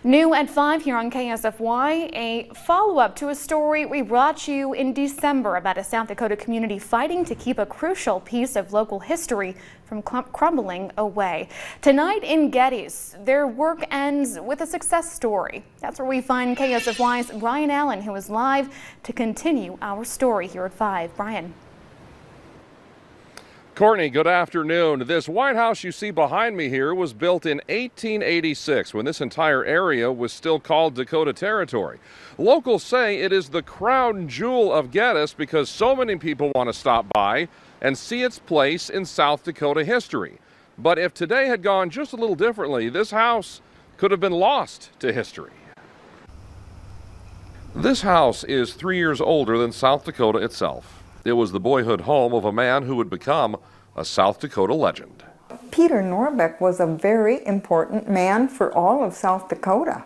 New at 5 here on KSFY, a follow-up to a story we brought you in December about a South Dakota community fighting to keep a crucial piece of local history from crumbling away. Tonight in Geddes, their work ends with a success story. That's where we find KSFY's Brian Allen, who is live to continue our story here at 5. Brian. Courtney, good afternoon. This White House you see behind me here was built in 1886 when this entire area was still called Dakota Territory. Locals say it is the crown jewel of Geddes because so many people want to stop by and see its place in South Dakota history. But if today had gone just a little differently, this house could have been lost to history. This house is 3 years older than South Dakota itself. It was the boyhood home of a man who would become a South Dakota legend. Peter Norbeck was a very important man for all of South Dakota,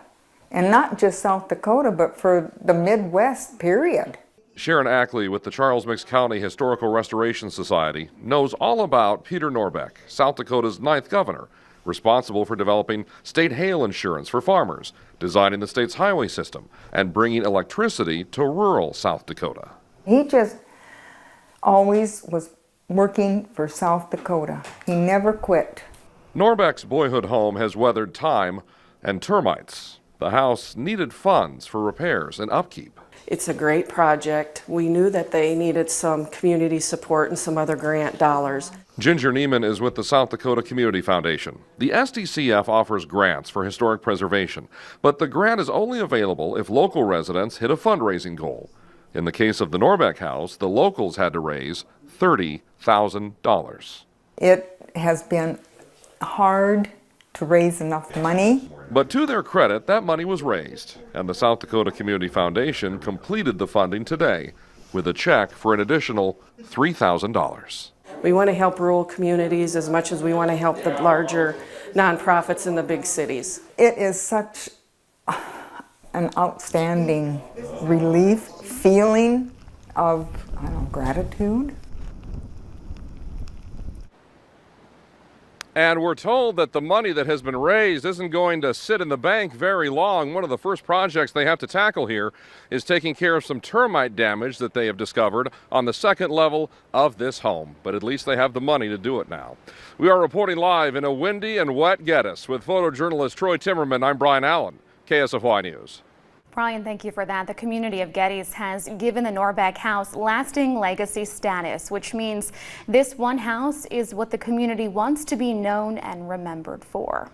and not just South Dakota, but for the Midwest, period. Sharon Ackley with the Charles Mix County Historical Restoration Society knows all about Peter Norbeck, South Dakota's 9th governor, responsible for developing state hail insurance for farmers, designing the state's highway system, and bringing electricity to rural South Dakota. He just always was working for South Dakota. He never quit. Norbeck's boyhood home has weathered time and termites. The house needed funds for repairs and upkeep. It's a great project. We knew that they needed some community support and some other grant dollars. Ginger Neiman is with the South Dakota Community Foundation. The SDCF offers grants for historic preservation, but the grant is only available if local residents hit a fundraising goal. In the case of the Norbeck house, the locals had to raise $30,000. It has been hard to raise enough money. But to their credit, that money was raised, and the South Dakota Community Foundation completed the funding today with a check for an additional $3,000. We want to help rural communities as much as we want to help the larger nonprofits in the big cities. It is such an outstanding relief, feeling of, gratitude. And we're told that the money that has been raised isn't going to sit in the bank very long. One of the first projects they have to tackle here is taking care of some termite damage that they have discovered on the second level of this home. But at least they have the money to do it now. We are reporting live in a windy and wet Geddes with photojournalist Troy Timmerman. I'm Brian Allen, KSFY News. Brian, thank you for that. The community of Geddes has given the Norbeck house lasting legacy status, which means this one house is what the community wants to be known and remembered for.